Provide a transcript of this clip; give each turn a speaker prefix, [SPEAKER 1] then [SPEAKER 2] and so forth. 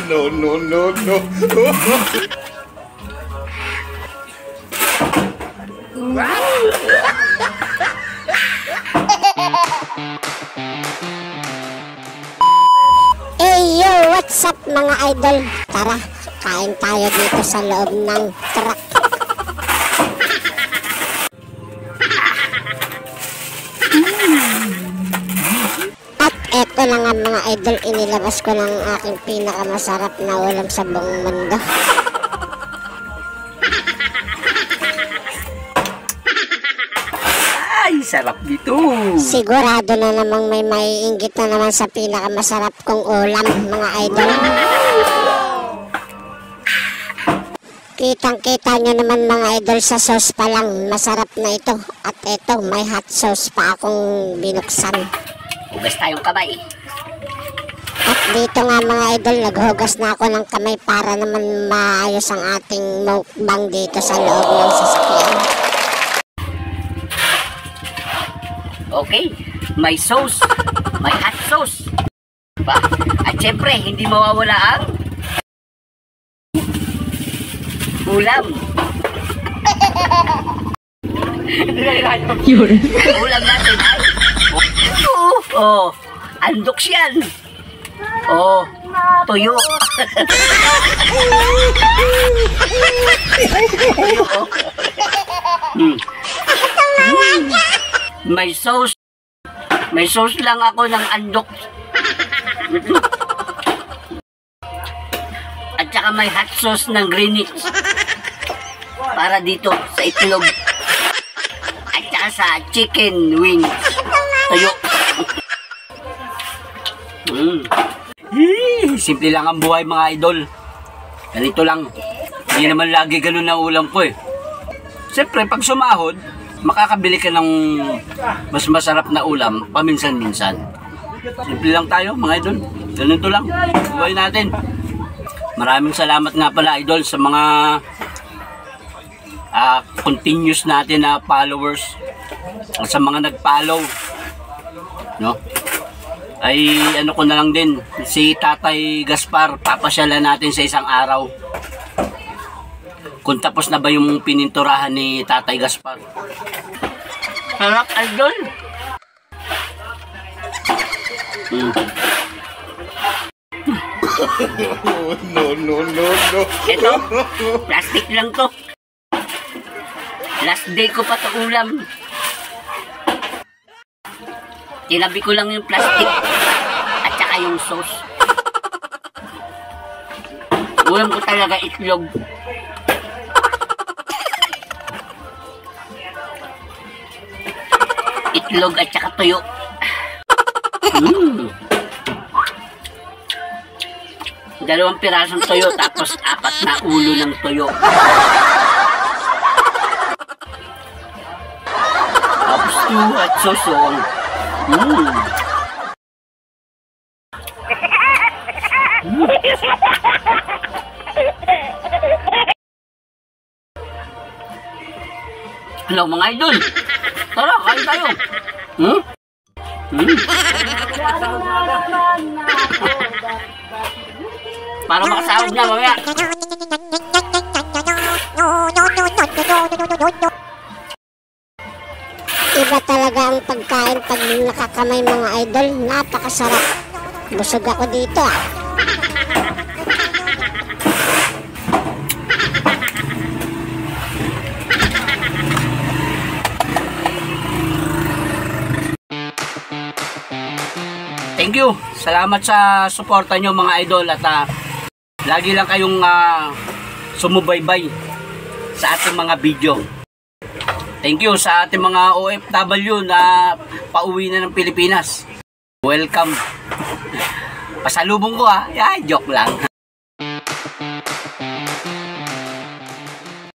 [SPEAKER 1] No, no, no, no.
[SPEAKER 2] Hey yo, what's up mga idol? Tara, kain tayo dito sa loob ng truck. At eto na nga mga idol, inilabas ko ng aking pinakamasarap na ulam sa buong mundo.
[SPEAKER 3] Ay, sarap dito.
[SPEAKER 2] Sigurado na namang may maiinggit na naman sa pinakamasarap kong ulam mga idol. Kitang-kita nyo naman mga idol, sa sauce pa lang masarap na ito. At ito, may hot sauce pa akong binuksan.
[SPEAKER 3] Hugas tayong kamay.
[SPEAKER 2] At dito nga mga idol, naghugas na ako ng kamay para naman maayos ang ating mukbang dito sa loob ng sasakyan.
[SPEAKER 3] Okay, may sauce, may hot sauce. Diba? At syempre, hindi mawawala ang ulam. Ulam natin ay andok yan. Tuyo. May sauce. May sauce lang ako ng andok. At saka may hot sauce ng Greenwich. Para dito sa itlog. At saka sa chicken wings. Tuyo. Simple lang ang buhay mga idol. Ganito lang. Hindi naman lagi ganun ang ulam ko eh. Siyempre pag sumahod, makakabili ka ng mas masarap na ulam paminsan-minsan. Simple lang tayo mga idol. Ganito lang buhay natin. Maraming salamat nga pala idol sa mga continuous natin na followers at sa mga nag-follow, no? Ay ano ko na lang din, si Tatay Gaspar, papasyalan natin sa isang araw kung tapos na ba yung pininturahan ni Tatay Gaspar. Harap idol.
[SPEAKER 1] No, no, no, no.
[SPEAKER 3] Ito, plastic lang to. Last day ko pa to ulam. Tinabi ko lang yung plastic at saka yung sauce. Ulam ko talaga itlog. Itlog at saka tuyo. Dalawang pirasong tuyo tapos 4 na ulo ng tuyo. Tapos 2 at sosong. Hello mga idol. Tara, kain tayo. Para makasahod na mamaya.
[SPEAKER 2] Iba talaga ang pagkain pag nakakamay mga idol. Napakasarap. Busog ako dito ah.
[SPEAKER 3] Thank you. Salamat sa suporta nyo mga idol at lagi lang kayong sumubaybay sa ating mga video. Thank you sa ating mga OFW na pauwi na ng Pilipinas. Welcome. Pasalubong ko joke lang.